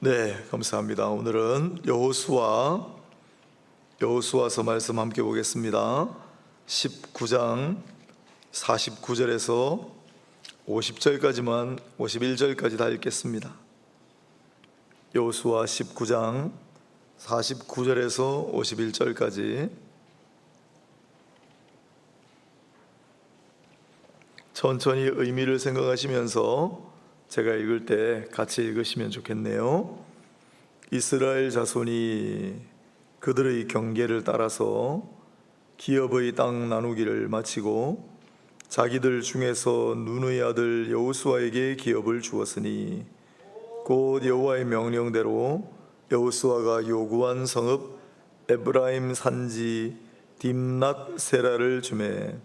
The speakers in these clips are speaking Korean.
네, 감사합니다. 오늘은 여호수아서 말씀 함께 보겠습니다. 19장 49절에서 51절까지 다 읽겠습니다. 여호수아 19장 49절에서 51절까지 천천히 의미를 생각하시면서 제가 읽을 때 같이 읽으시면 좋겠네요. 이스라엘 자손이 그들의 경계를 따라서 기업의 땅 나누기를 마치고 자기들 중에서 눈의 아들 여호수아에게 기업을 주었으니 곧 여호와의 명령대로 여호수아가 요구한 성읍 에브라임 산지 딥낫 세라를 주매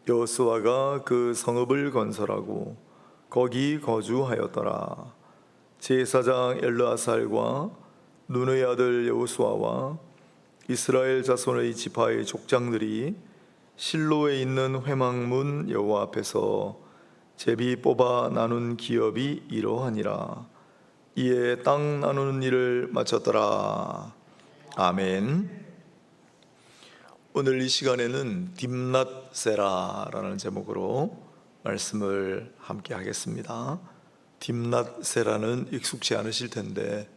여호수아가 그 성읍을 건설하고 거기 거주하였더라. 제사장 엘르아살과 눈의 아들 여호수아와 이스라엘 자손의 지파의 족장들이 실로에 있는 회막문 여호와 앞에서 제비 뽑아 나눈 기업이 이러하니라. 이에 땅 나누는 일을 마쳤더라. 아멘. 오늘 이 시간에는 딥낫 세라라는 제목으로 말씀을 함께 하겠습니다. 딥낫 세라는 익숙치 않으실 텐데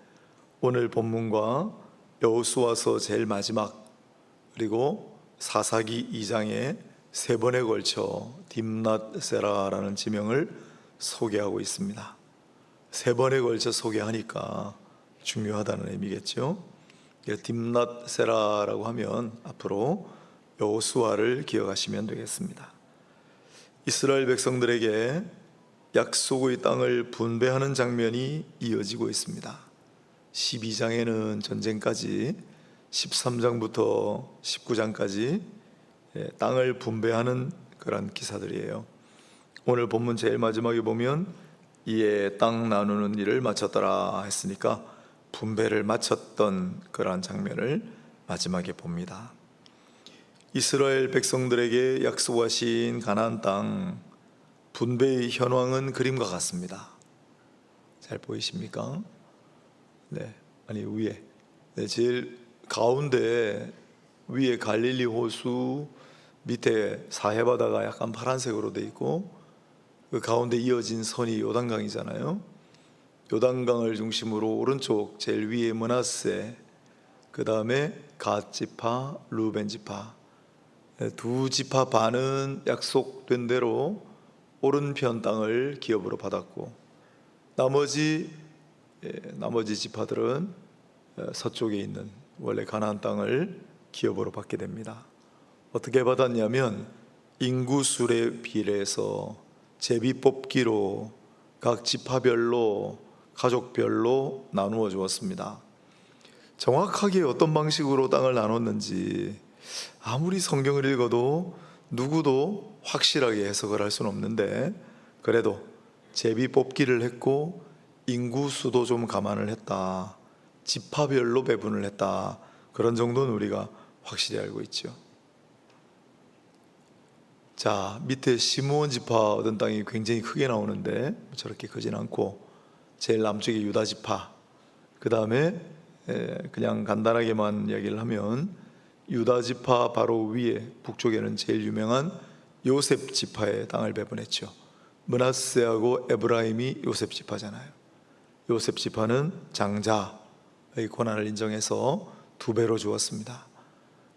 오늘 본문과 여호수아서 제일 마지막 그리고 사사기 2장에 세 번에 걸쳐 딥낫 세라라는 지명을 소개하고 있습니다. 세 번에 걸쳐 소개하니까 중요하다는 의미겠죠. 딥낫 세라라고 하면 앞으로 여호수아를 기억하시면 되겠습니다. 이스라엘 백성들에게 약속의 땅을 분배하는 장면이 이어지고 있습니다. 12장에는 전쟁까지, 13장부터 19장까지 땅을 분배하는 그런 기사들이에요. 오늘 본문 제일 마지막에 보면 이에 땅 나누는 일을 마쳤더라 했으니까 분배를 마쳤던 그러한 장면을 마지막에 봅니다. 이스라엘 백성들에게 약속하신 가나안 땅 분배의 현황은 그림과 같습니다. 잘 보이십니까? 네, 아니 위에 제일 가운데 위에 갈릴리 호수, 밑에 사해 바다가 약간 파란색으로 돼 있고 그 가운데 이어진 선이 요단강이잖아요. 요단강을 중심으로 오른쪽 제일 위에 므낫세, 그 다음에 갓 지파, 루벤 지파, 두 지파 반은 약속된 대로 오른편 땅을 기업으로 받았고 나머지 지파들은 서쪽에 있는 원래 가나안 땅을 기업으로 받게 됩니다. 어떻게 받았냐면 인구수에 비례해서 제비 뽑기로 각 지파별로 가족별로 나누어 주었습니다. 정확하게 어떤 방식으로 땅을 나눴는지 아무리 성경을 읽어도 누구도 확실하게 해석을 할 수는 없는데 그래도 제비 뽑기를 했고 인구수도 좀 감안을 했다, 지파별로 배분을 했다, 그런 정도는 우리가 확실히 알고 있죠. 자, 밑에 시므온 지파 얻은 땅이 굉장히 크게 나오는데 저렇게 크진 않고 제일 남쪽에 유다 지파, 그 다음에 그냥 간단하게만 이야기를 하면 유다 지파 바로 위에 북쪽에는 제일 유명한 요셉 지파의 땅을 배분했죠. 므낫세하고 에브라임이 요셉 지파잖아요. 요셉 지파는 장자의 권한을 인정해서 2배로 주었습니다.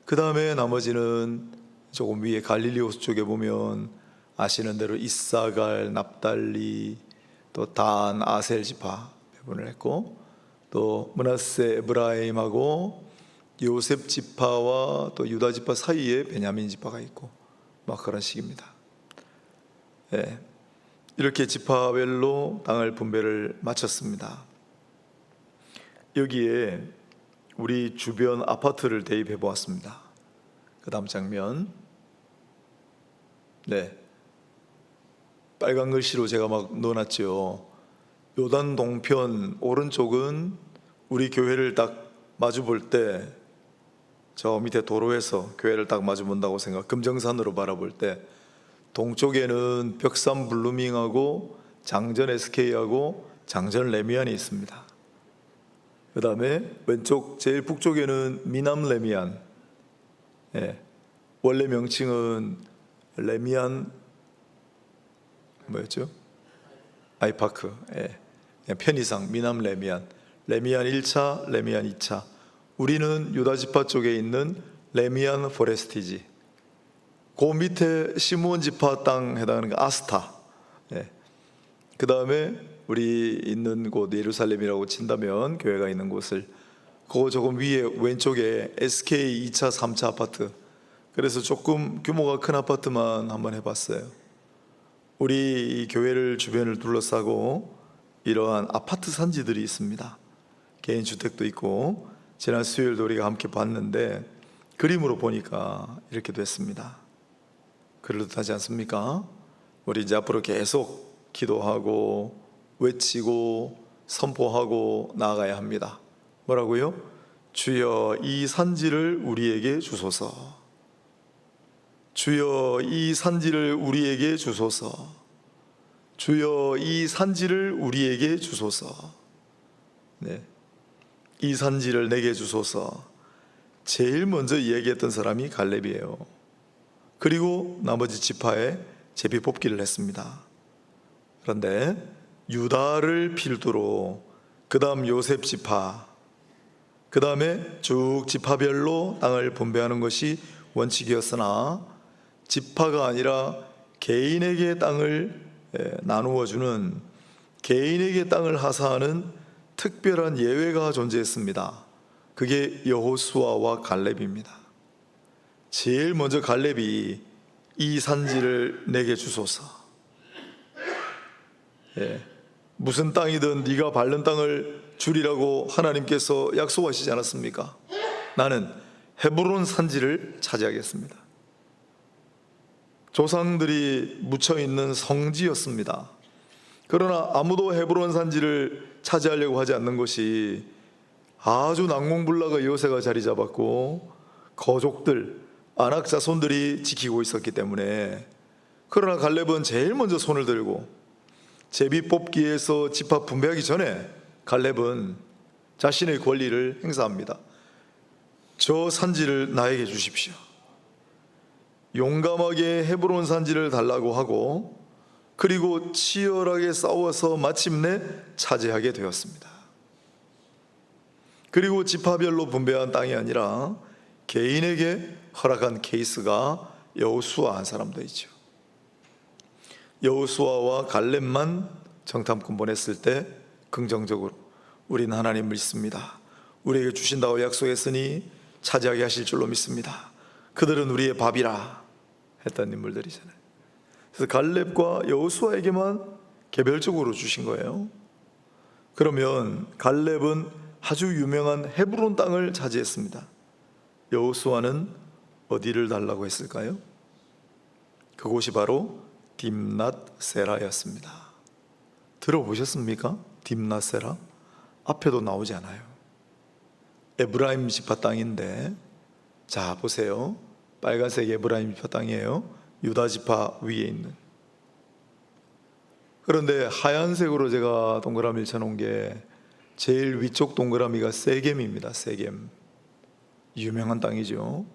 그 다음에 나머지는 조금 위에 갈릴리 호수 쪽에 보면 아시는 대로 이사갈, 납달리, 또 단, 아셀 지파 배분을 했고 또 므낫세, 에브라임하고 요셉 지파와 또 유다 지파 사이에 베냐민 지파가 있고 막 그런 식입니다. 이렇게 지파별로 땅을 분배를 마쳤습니다. 여기에 우리 주변 아파트를 대입해 보았습니다. 그 다음 장면. 빨간 글씨로 제가 막 넣어놨죠. 요단 동편 오른쪽은 우리 교회를 딱 마주 볼 때 저 밑에 도로에서 교회를 딱 마주 본다고 금정산으로 바라볼 때 동쪽에는 벽산 블루밍하고 장전 SK하고 장전 레미안이 있습니다. 그 다음에 왼쪽 제일 북쪽에는 미남 레미안. 예, 원래 명칭은 레미안 뭐였죠? 아이파크. 예, 그냥 편의상 미남 레미안. 레미안 1차, 레미안 2차. 우리는 유다지파 쪽에 있는 레미안 포레스티지. 그 밑에 시므온 지파 땅 해당하는 게 아스타. 예. 그 다음에 우리 있는 곳 예루살렘이라고 친다면 교회가 있는 곳을 그 조금 위에 왼쪽에 SK 2차, 3차 아파트. 그래서 조금 규모가 큰 아파트만 한번 해봤어요. 우리 이 교회를 주변을 둘러싸고 이러한 아파트 산지들이 있습니다. 개인 주택도 있고 지난 수요일도 우리가 함께 봤는데 그림으로 보니까 이렇게 됐습니다. 그럴듯하지 않습니까? 우리 이제 앞으로 계속 기도하고 외치고 선포하고 나아가야 합니다. 뭐라고요? 주여 이 산지를 우리에게 주소서. 주여 이 산지를 우리에게 주소서. 주여 이 산지를 우리에게 주소서. 네, 이 산지를 내게 주소서. 제일 먼저 이야기했던 사람이 갈렙이에요. 그리고 나머지 지파에 제비 뽑기를 했습니다. 그런데 유다를 필두로 그 다음 요셉 지파, 그 다음에 쭉 지파별로 땅을 분배하는 것이 원칙이었으나 지파가 아니라 개인에게 땅을 나누어주는, 개인에게 땅을 하사하는 특별한 예외가 존재했습니다. 그게 여호수아와 갈렙입니다. 제일 먼저 갈렙이 이 산지를 내게 주소서. 무슨 땅이든 네가 밟는 땅을 주리라고 하나님께서 약속하시지 않았습니까? 나는 헤브론 산지를 차지하겠습니다. 조상들이 묻혀있는 성지였습니다. 그러나 아무도 헤브론 산지를 차지하려고 하지 않는 것이 아주 난공불락의 요새가 자리 잡았고 거족들, 아낙 자손들이 지키고 있었기 때문에. 그러나 갈렙은 제일 먼저 손을 들고 제비 뽑기에서 지파 분배하기 전에 갈렙은 자신의 권리를 행사합니다. 저 산지를 나에게 주십시오. 용감하게 헤브론 산지를 달라고 하고 그리고 치열하게 싸워서 마침내 차지하게 되었습니다. 그리고 지파별로 분배한 땅이 아니라 개인에게 허락한 케이스가 여호수아 한 사람도 있죠. 여호수아와 갈렙만 정탐꾼 보냈을 때 긍정적으로 우리는 하나님 믿습니다. 우리에게 주신다고 약속했으니 차지하게 하실 줄로 믿습니다. 그들은 우리의 밥이라 했던 인물들이잖아요. 그래서 갈렙과 여호수아에게만 개별적으로 주신 거예요. 그러면 갈렙은 아주 유명한 헤브론 땅을 차지했습니다. 여호수아는 어디를 달라고 했을까요? 그곳이 바로 딥낫세라였습니다. 들어보셨습니까? 딥낫세라? 앞에도 나오지 않아요. 에브라임 지파 땅인데, 자 보세요. 빨간색 에브라임 지파 땅이에요. 유다 지파 위에 있는. 그런데 하얀색으로 제가 동그라미를 쳐놓은 게 제일 위쪽 동그라미가 세겜입니다. 세겜. 유명한 땅이죠.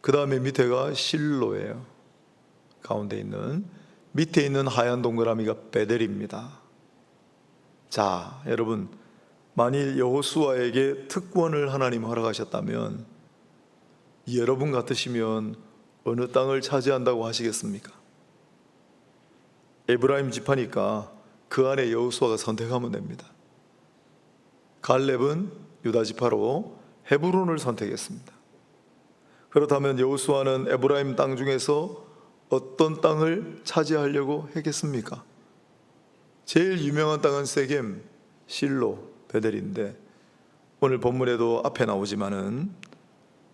그 다음에 밑에가 실로예요. 가운데 있는. 밑에 있는 하얀 동그라미가 베델입니다. 자, 여러분, 만일 여호수아에게 특권을 하나님 허락하셨다면 여러분 같으시면 어느 땅을 차지한다고 하시겠습니까? 에브라임 지파니까 그 안에 여호수아가 선택하면 됩니다. 갈렙은 유다 지파로 헤브론을 선택했습니다. 그렇다면 여호수아는 에브라임 땅 중에서 어떤 땅을 차지하려고 했겠습니까? 제일 유명한 땅은 세겜, 실로, 베델인데 오늘 본문에도 앞에 나오지만은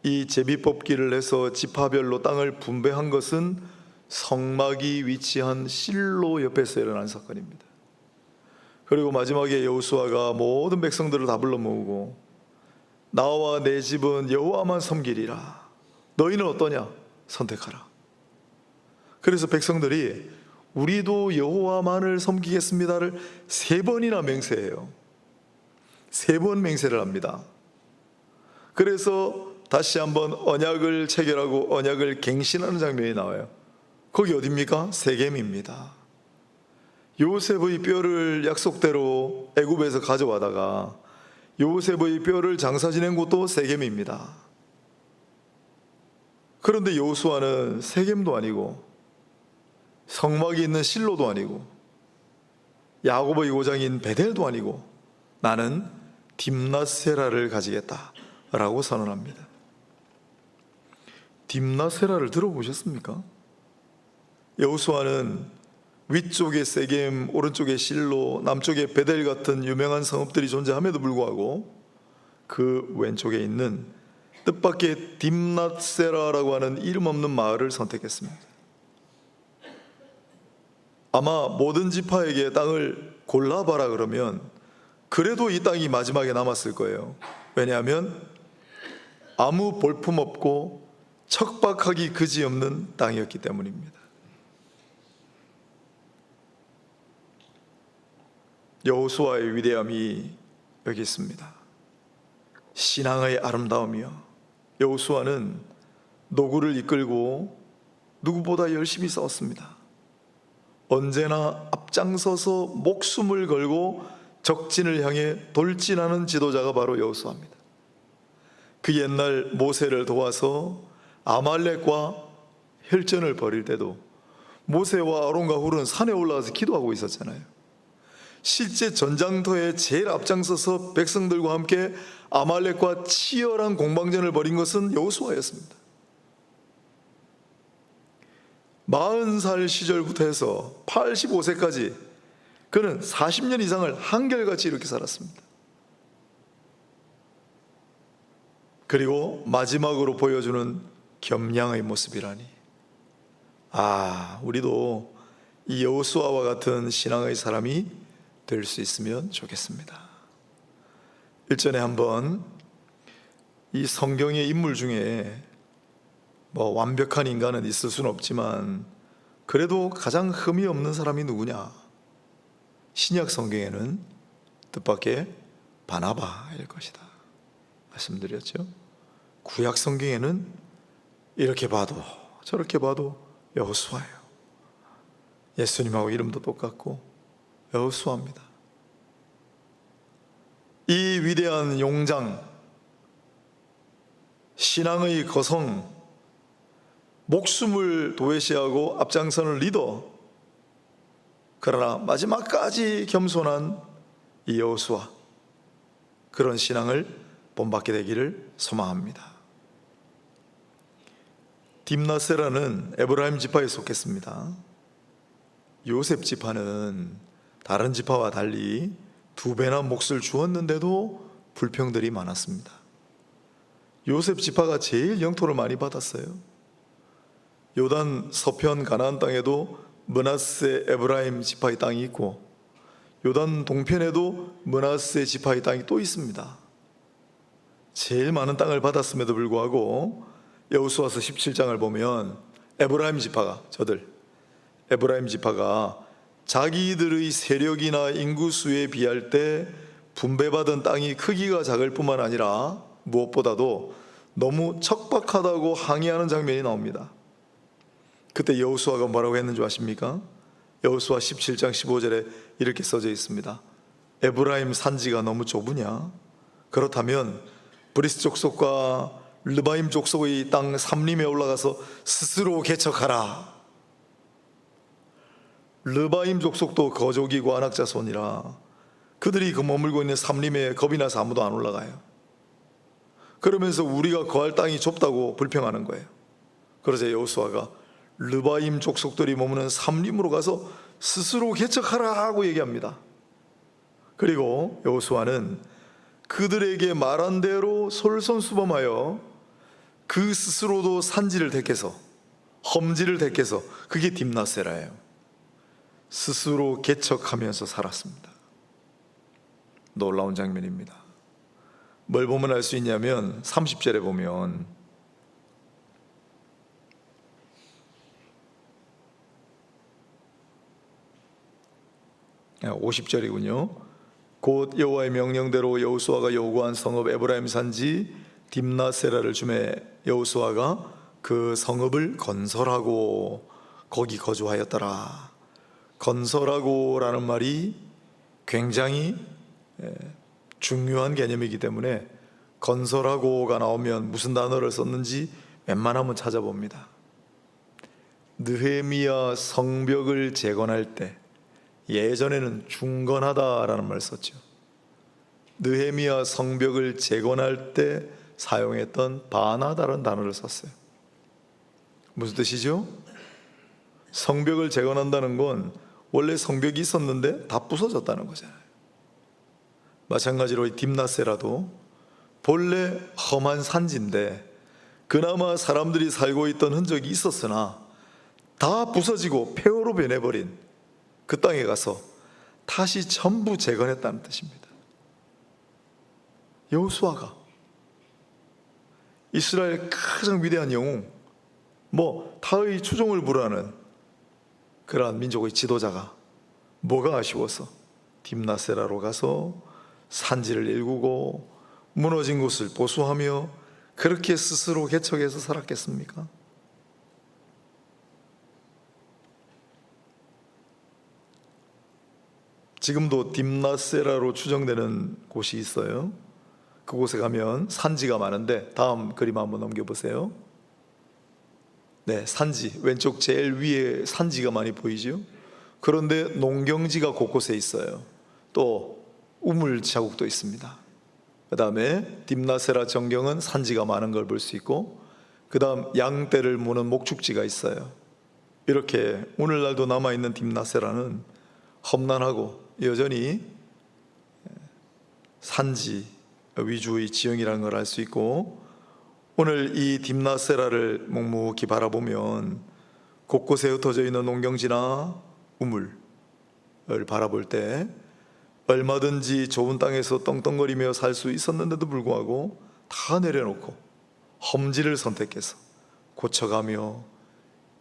이 제비뽑기를 해서 지파별로 땅을 분배한 것은 성막이 위치한 실로 옆에서 일어난 사건입니다. 그리고 마지막에 여호수아가 모든 백성들을 다 불러 모으고 나와 내 집은 여호와만 섬기리라. 너희는 어떠냐? 선택하라. 그래서 백성들이 우리도 여호와만을 섬기겠습니다를 3번이나 맹세해요. 3번 맹세를 합니다. 그래서 다시 한번 언약을 체결하고 언약을 갱신하는 장면이 나와요. 거기 어디입니까? 세겜입니다. 요셉의 뼈를 약속대로 애굽에서 가져와다가 요셉의 뼈를 장사 지낸 곳도 세겜입니다. 그런데 여호수아는 세겜도 아니고 성막이 있는 실로도 아니고 야곱의 고장인 베델도 아니고 나는 딥낫세라를 가지겠다라고 선언합니다. 딥낫세라를 들어보셨습니까? 여호수아는 위쪽에 세겜, 오른쪽에 실로, 남쪽에 베델 같은 유명한 성읍들이 존재함에도 불구하고 그 왼쪽에 있는 뜻밖의 딥낫세라라고 하는 이름 없는 마을을 선택했습니다. 아마 모든 지파에게 땅을 골라봐라 그러면 그래도 이 땅이 마지막에 남았을 거예요. 왜냐하면 아무 볼품없고 척박하기 그지없는 땅이었기 때문입니다. 여호수아의 위대함이 여기 있습니다. 신앙의 아름다움이요. 여호수아는 노구를 이끌고 누구보다 열심히 싸웠습니다. 언제나 앞장서서 목숨을 걸고 적진을 향해 돌진하는 지도자가 바로 여호수아입니다. 그 옛날 모세를 도와서 아말렉과 혈전을 벌일 때도 모세와 아론과 훌은 산에 올라가서 기도하고 있었잖아요. 실제 전장터에 제일 앞장서서 백성들과 함께 아말렉과 치열한 공방전을 벌인 것은 여호수아였습니다. 40살 시절부터 해서 85세까지 그는 40년 이상을 한결같이 이렇게 살았습니다. 그리고 마지막으로 보여주는 겸양의 모습이라니, 우리도 이 여호수아와 같은 신앙의 사람이 될 수 있으면 좋겠습니다. 일전에 한번 이 성경의 인물 중에 완벽한 인간은 있을 수는 없지만 그래도 가장 흠이 없는 사람이 누구냐? 신약 성경에는 뜻밖의 바나바일 것이다 말씀드렸죠. 구약 성경에는 이렇게 봐도 저렇게 봐도 여호수아예요. 예수님하고 이름도 똑같고 여호수아입니다. 이 위대한 용장, 신앙의 거성, 목숨을 도외시하고 앞장서는 리더, 그러나 마지막까지 겸손한 이 여호수아, 그런 신앙을 본받게 되기를 소망합니다. 딥낫세라는 에브라임 지파에 속했습니다. 요셉 지파는 다른 지파와 달리 2배나 몫을 주었는데도 불평들이 많았습니다. 요셉 지파가 제일 영토를 많이 받았어요. 요단 서편 가나안 땅에도 므낫세 에브라임 지파의 땅이 있고 요단 동편에도 므낫세 지파의 땅이 또 있습니다. 제일 많은 땅을 받았음에도 불구하고 여호수아서 17장을 보면 에브라임 지파가 자기들의 세력이나 인구수에 비할 때 분배받은 땅이 크기가 작을 뿐만 아니라 무엇보다도 너무 척박하다고 항의하는 장면이 나옵니다. 그때 여호수아가 뭐라고 했는지 아십니까? 여호수아 17장 15절에 이렇게 써져 있습니다. 에브라임 산지가 너무 좁으냐? 그렇다면 브리스 족속과 르바임 족속의 땅 삼림에 올라가서 스스로 개척하라. 르바임 족속도 거족이고 안악자손이라 그들이 그 머물고 있는 삼림에 겁이 나서 아무도 안 올라가요. 그러면서 우리가 거할 땅이 좁다고 불평하는 거예요. 그러자 여호수아가 르바임 족속들이 머무는 삼림으로 가서 스스로 개척하라 하고 얘기합니다. 그리고 여호수아는 그들에게 말한 대로 솔선수범하여 그 스스로도 산지를 택해서 험지를 택해서, 그게 딥낫세라예요. 스스로 개척하면서 살았습니다. 놀라운 장면입니다. 뭘 보면 알 수 있냐면 30절에 보면 (50절이군요) 곧 여호와의 명령대로 여호수아가 요구한 성읍 에브라임 산지 딥나세라를 주매 여호수아가 그 성읍을 건설하고 거기 거주하였더라. 건설하고라는 말이 굉장히 중요한 개념이기 때문에 건설하고가 나오면 무슨 단어를 썼는지 웬만하면 찾아봅니다. 느헤미야 성벽을 재건할 때 예전에는 중건하다라는 말을 썼죠. 느헤미야 성벽을 재건할 때 사용했던 바나다라는 단어를 썼어요. 무슨 뜻이죠? 성벽을 재건한다는 건 원래 성벽이 있었는데 다 부서졌다는 거잖아요. 마찬가지로 이 딥나세라도 본래 험한 산지인데 그나마 사람들이 살고 있던 흔적이 있었으나 다 부서지고 폐허로 변해버린 그 땅에 가서 다시 전부 재건했다는 뜻입니다. 여호수아가 이스라엘 가장 위대한 영웅, 타의 추종을 불하는 그러한 민족의 지도자가 뭐가 아쉬워서 딥나세라로 가서 산지를 일구고 무너진 곳을 보수하며 그렇게 스스로 개척해서 살았겠습니까? 지금도 딥나세라로 추정되는 곳이 있어요. 그곳에 가면 산지가 많은데 다음 그림 한번 넘겨보세요. 네, 산지 왼쪽 제일 위에 산지가 많이 보이죠. 그런데 농경지가 곳곳에 있어요. 또 우물 자국도 있습니다. 그 다음에 딥나세라 전경은 산지가 많은 걸 볼 수 있고, 그 다음 양떼를 무는 목축지가 있어요. 이렇게 오늘날도 남아있는 딥나세라는 험난하고 여전히 산지 위주의 지형이라는 걸 알 수 있고, 오늘 이 딥나세라를 묵묵히 바라보면 곳곳에 흩어져 있는 농경지나 우물을 바라볼 때 얼마든지 좋은 땅에서 떵떵거리며 살 수 있었는데도 불구하고 다 내려놓고 험지를 선택해서 고쳐가며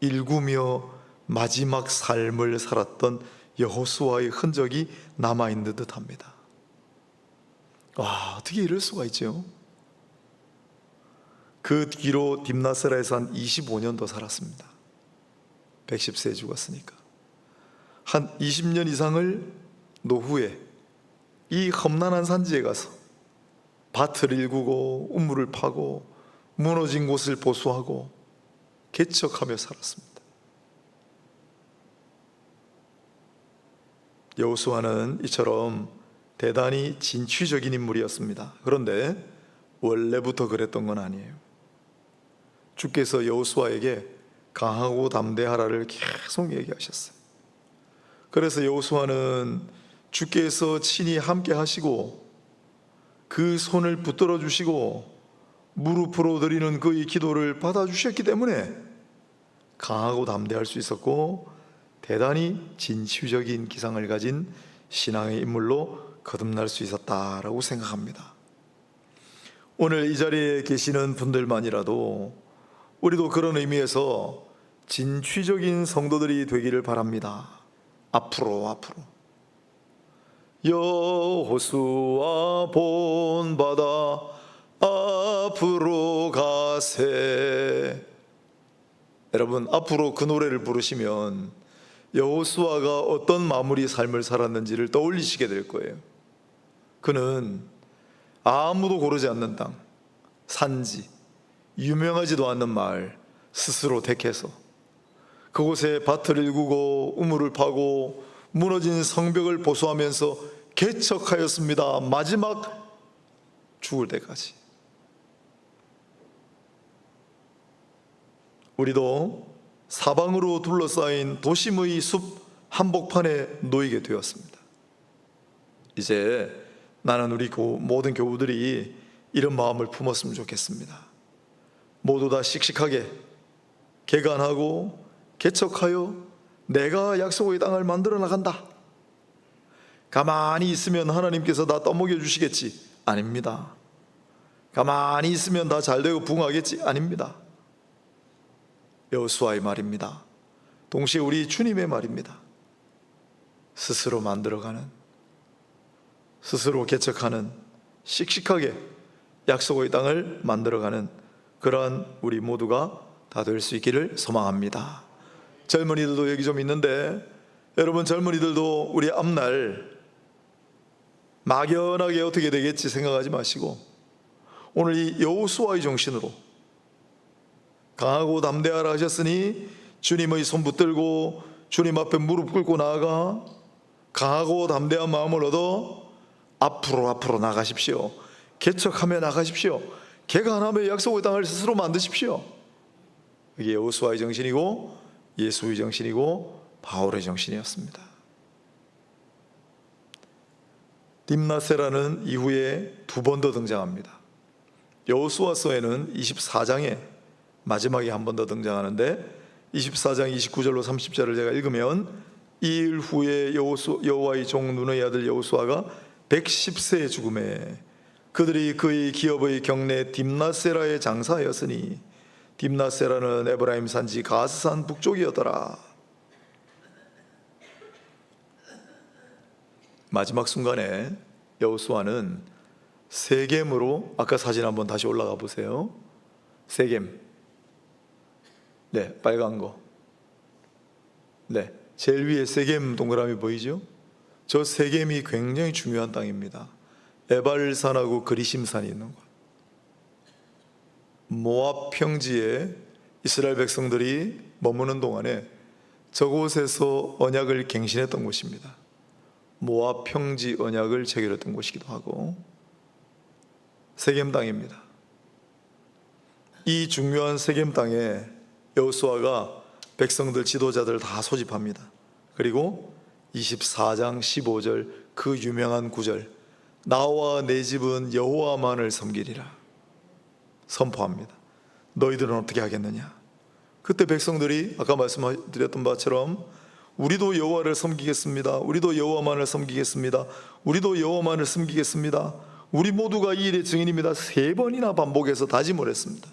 일구며 마지막 삶을 살았던 여호수아의 흔적이 남아있는 듯합니다. 와, 어떻게 이럴 수가 있죠? 그 뒤로 딥나세라에서 한 25년 더 살았습니다. 110세에 죽었으니까 한 20년 이상을 노후에 이 험난한 산지에 가서 밭을 일구고 우물을 파고 무너진 곳을 보수하고 개척하며 살았습니다. 여호수아는 이처럼 대단히 진취적인 인물이었습니다. 그런데 원래부터 그랬던 건 아니에요. 주께서 여호수아에게 강하고 담대하라를 계속 얘기하셨어요. 그래서 여호수아는 주께서 친히 함께 하시고 그 손을 붙들어 주시고 무릎으로 드리는 그의 기도를 받아주셨기 때문에 강하고 담대할 수 있었고 대단히 진취적인 기상을 가진 신앙의 인물로 거듭날 수 있었다라고 생각합니다. 오늘 이 자리에 계시는 분들만이라도 우리도 그런 의미에서 진취적인 성도들이 되기를 바랍니다. 앞으로 여호수아 본받아 앞으로 가세. 여러분, 앞으로 그 노래를 부르시면 여호수아가 어떤 마무리 삶을 살았는지를 떠올리시게 될 거예요. 그는 아무도 고르지 않는 땅, 산지, 유명하지도 않는 마을 스스로 택해서 그곳에 밭을 일구고 우물을 파고 무너진 성벽을 보수하면서 개척하였습니다. 마지막 죽을 때까지. 우리도 사방으로 둘러싸인 도심의 숲 한복판에 놓이게 되었습니다. 이제 나는 우리 모든 교우들이 이런 마음을 품었으면 좋겠습니다. 모두 다 씩씩하게 개간하고 개척하여 내가 약속의 땅을 만들어 나간다. 가만히 있으면 하나님께서 다 떠먹여 주시겠지? 아닙니다. 가만히 있으면 다 잘되고 부흥하겠지? 아닙니다. 여호수아의 말입니다. 동시에 우리 주님의 말입니다. 스스로 만들어가는, 스스로 개척하는, 씩씩하게 약속의 땅을 만들어가는 그러한 우리 모두가 다 될 수 있기를 소망합니다. 젊은이들도 여기 좀 있는데, 여러분 젊은이들도 우리 앞날 막연하게 어떻게 되겠지 생각하지 마시고, 오늘 이 여호수아의 정신으로 강하고 담대하라 하셨으니 주님의 손 붙들고 주님 앞에 무릎 꿇고 나아가 강하고 담대한 마음을 얻어 앞으로 나가십시오. 개척하며 나가십시오. 개간하며 약속의 땅을 스스로 만드십시오. 이게 여호수아의 정신이고 예수의 정신이고 바울의 정신이었습니다. 딥나세라는 이후에 두 번 더 등장합니다. 여호수아서에는 24장에 마지막에 한 번 더 등장하는데, 24장 29절로 30절을 제가 읽으면, 이 일 후에 여호와의 종 눈의 아들 여호수아가 110세에 죽음에 그들이 그의 기업의 경내 딥나세라에 장사하였으니 딥나세라는 에브라임 산지 가스산 북쪽이었더라. 마지막 순간에 여호수아는 세겜으로, 아까 사진 한번 다시 올라가 보세요. 세겜, 네, 빨간 거, 네, 제일 위에 세겜 동그라미 보이죠? 저 세겜이 굉장히 중요한 땅입니다. 에발산하고 그리심산이 있는 곳. 모압 평지에 이스라엘 백성들이 머무는 동안에 저곳에서 언약을 갱신했던 곳입니다. 모압 평지 언약을 체결했던 곳이기도 하고 세겜 땅입니다. 이 중요한 세겜 땅에 여호수아가 백성들 지도자들을 다 소집합니다. 그리고 24장 15절 그 유명한 구절, 나와 내 집은 여호와만을 섬기리라 선포합니다. 너희들은 어떻게 하겠느냐? 그때 백성들이 아까 말씀드렸던 바처럼 우리도 여호와를 섬기겠습니다. 우리도 여호와만을 섬기겠습니다. 우리도 여호와만을 섬기겠습니다. 우리 모두가 이 일의 증인입니다. 3번이나 반복해서 다짐을 했습니다.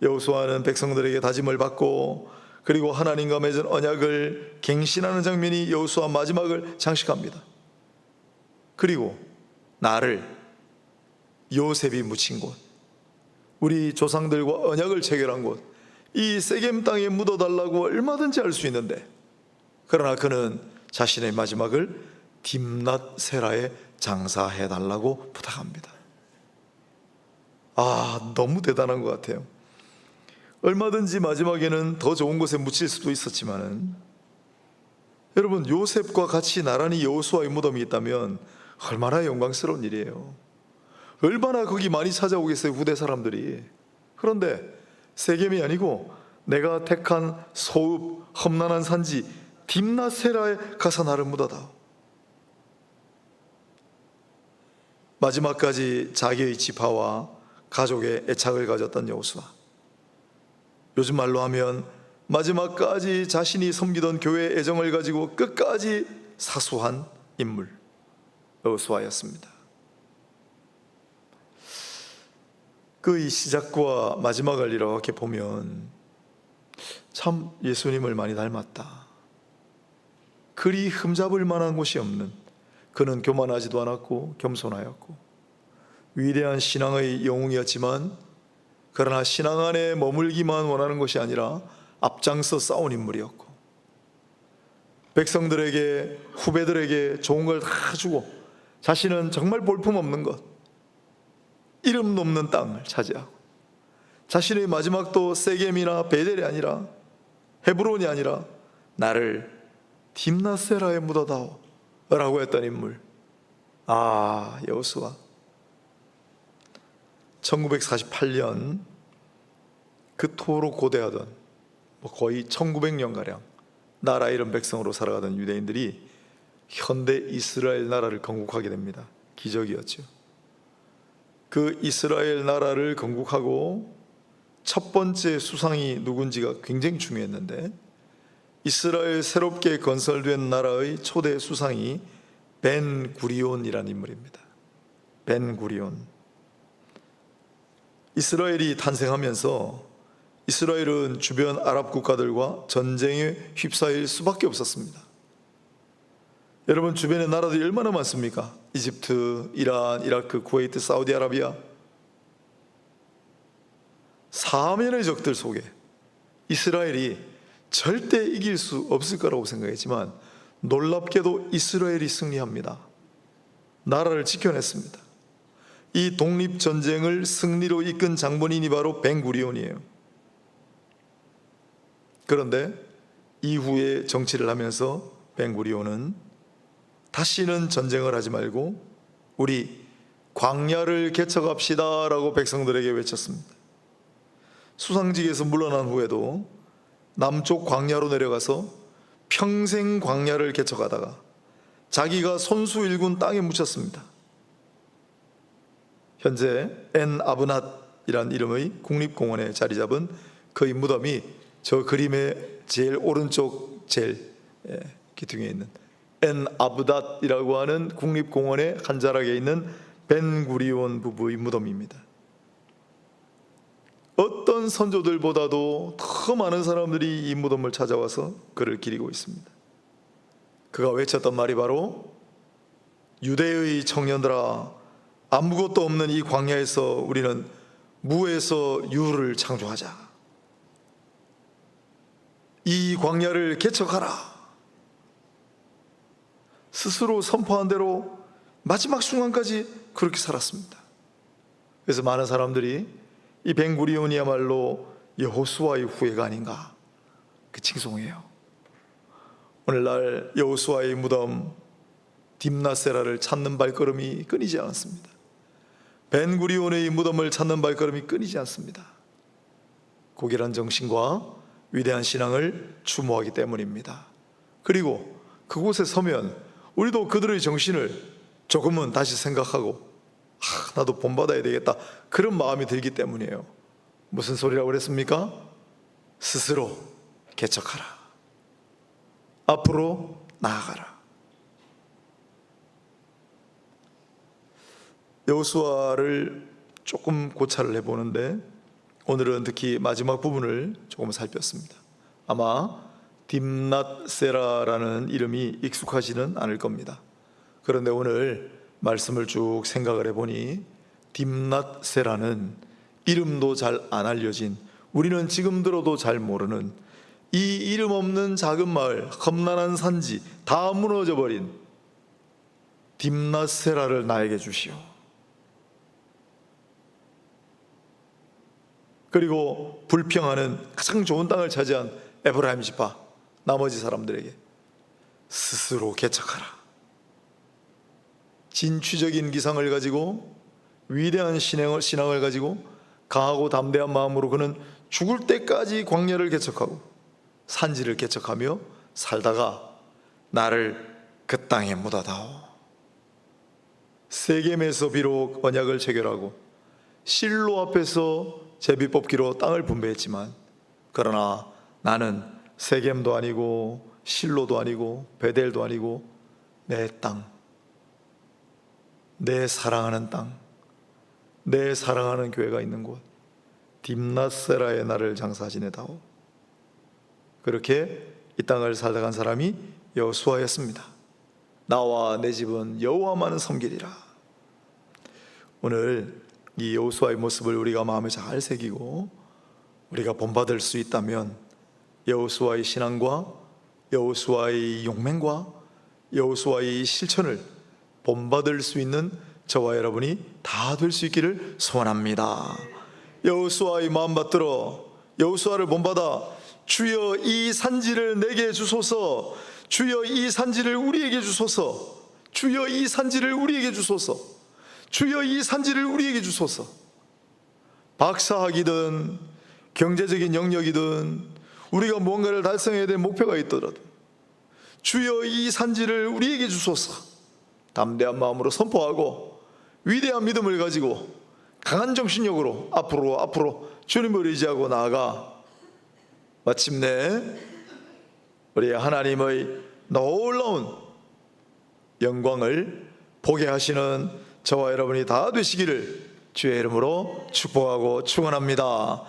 여호수아는 백성들에게 다짐을 받고 그리고 하나님과 맺은 언약을 갱신하는 장면이 여호수아 마지막을 장식합니다. 그리고 나를 요셉이 묻힌 곳, 우리 조상들과 언약을 체결한 곳, 이 세겜 땅에 묻어달라고 얼마든지 할 수 있는데, 그러나 그는 자신의 마지막을 딥낫세라에 장사해달라고 부탁합니다. 너무 대단한 것 같아요. 얼마든지 마지막에는 더 좋은 곳에 묻힐 수도 있었지만은, 여러분 요셉과 같이 나란히 여호수아의 무덤이 있다면 얼마나 영광스러운 일이에요. 얼마나 거기 많이 찾아오겠어요, 후대 사람들이. 그런데 세겜이 아니고 내가 택한 소읍 험난한 산지 딥나세라에 가서 나를 묻어다오. 마지막까지 자기의 지파와 가족의 애착을 가졌던 여호수아, 요즘 말로 하면 마지막까지 자신이 섬기던 교회의 애정을 가지고 끝까지 사수한 인물 여호수아였습니다. 그의 시작과 마지막을 이렇게 보면 참 예수님을 많이 닮았다. 그리 흠잡을 만한 곳이 없는, 그는 교만하지도 않았고 겸손하였고 위대한 신앙의 영웅이었지만, 그러나 신앙 안에 머물기만 원하는 것이 아니라 앞장서 싸운 인물이었고, 백성들에게 후배들에게 좋은 걸 다 주고 자신은 정말 볼품없는 것, 이름 높는 땅을 차지하고, 자신의 마지막도 세겜이나 베델이 아니라 헤브론이 아니라 나를 딥나세라에 묻어다오 라고 했던 인물, 여호수아. 1948년 그토록 고대하던 거의 1900년가량 나라 잃은 백성으로 살아가던 유대인들이 현대 이스라엘 나라를 건국하게 됩니다. 기적이었죠. 그 이스라엘 나라를 건국하고 첫 번째 수상이 누군지가 굉장히 중요했는데, 이스라엘 새롭게 건설된 나라의 초대 수상이 벤 구리온이라는 인물입니다. 벤 구리온. 이스라엘이 탄생하면서 이스라엘은 주변 아랍 국가들과 전쟁에 휩싸일 수밖에 없었습니다. 여러분 주변에 나라들이 얼마나 많습니까? 이집트, 이란, 이라크, 쿠웨이트, 사우디아라비아. 사면의 적들 속에 이스라엘이 절대 이길 수 없을 거라고 생각했지만 놀랍게도 이스라엘이 승리합니다. 나라를 지켜냈습니다. 이 독립전쟁을 승리로 이끈 장본인이 바로 벤구리온이에요. 그런데 이후에 정치를 하면서 벤구리온은 다시는 전쟁을 하지 말고 우리 광야를 개척합시다 라고 백성들에게 외쳤습니다. 수상직에서 물러난 후에도 남쪽 광야로 내려가서 평생 광야를 개척하다가 자기가 손수 일군 땅에 묻혔습니다. 현재 엔 아브낫이란 이름의 국립공원에 자리 잡은 그의 무덤이 저 그림의 제일 오른쪽 제일 기둥에 있는 엔 아브닷이라고 하는 국립공원의 한 자락에 있는 벤구리온 부부의 무덤입니다. 어떤 선조들보다도 더 많은 사람들이 이 무덤을 찾아와서 그를 기리고 있습니다. 그가 외쳤던 말이 바로 유대의 청년들아, 아무것도 없는 이 광야에서 우리는 무에서 유를 창조하자. 이 광야를 개척하라. 스스로 선포한 대로 마지막 순간까지 그렇게 살았습니다. 그래서 많은 사람들이 이 벤구리온이야말로 여호수아의 후예가 아닌가 그 칭송해요. 오늘날 여호수아의 무덤 딥나세라를 찾는 발걸음이 끊이지 않았습니다. 벤구리온의 무덤을 찾는 발걸음이 끊이지 않습니다. 고결한 정신과 위대한 신앙을 추모하기 때문입니다. 그리고 그곳에 서면 우리도 그들의 정신을 조금은 다시 생각하고 나도 본받아야 되겠다 그런 마음이 들기 때문이에요. 무슨 소리라고 그랬습니까? 스스로 개척하라. 앞으로 나아가라. 여호수아를 조금 고찰을 해보는데 오늘은 특히 마지막 부분을 조금 살폈습니다. 아마 딥낫세라라는 이름이 익숙하지는 않을 겁니다. 그런데 오늘 말씀을 쭉 생각을 해보니 딥낫세라는 이름도 잘 안 알려진, 우리는 지금 들어도 잘 모르는 이 이름 없는 작은 마을, 험난한 산지 다 무너져버린 딥낫세라를 나에게 주시오. 그리고 불평하는 가장 좋은 땅을 차지한 에브라임 지파 나머지 사람들에게 스스로 개척하라. 진취적인 기상을 가지고 위대한 신앙을 가지고 강하고 담대한 마음으로 그는 죽을 때까지 광야를 개척하고 산지를 개척하며 살다가 나를 그 땅에 묻어다오. 세겜에서 비록 언약을 체결하고 실로 앞에서 제비 뽑기로 땅을 분배했지만 그러나 나는 세겜도 아니고 실로도 아니고 베델도 아니고 내 땅, 내 사랑하는 땅, 내 사랑하는 교회가 있는 곳 딥낫세라의 나를 장사 지내다오. 그렇게 이 땅을 살다 간 사람이 여호수아였습니다. 나와 내 집은 여호와만 섬기리라. 오늘 이 여호수아의 모습을 우리가 마음에 잘 새기고 우리가 본받을 수 있다면 여호수아의 신앙과 여호수아의 용맹과 여호수아의 실천을 본받을 수 있는 저와 여러분이 다 될 수 있기를 소원합니다. 여호수아의 마음 받들어 여호수아를 본받아 주여 이 산지를 내게 주소서, 주여 이 산지를 우리에게 주소서, 주여 이 산지를 우리에게 주소서, 주여 이 산지를 우리에게 주소서. 박사학이든 경제적인 영역이든 우리가 무언가를 달성해야 될 목표가 있더라도 주여 이 산지를 우리에게 주소서. 담대한 마음으로 선포하고 위대한 믿음을 가지고 강한 정신력으로 앞으로 주님을 의지하고 나아가 마침내 우리 하나님의 놀라운 영광을 보게 하시는 저와 여러분이 다 되시기를 주의 이름으로 축복하고 축원합니다.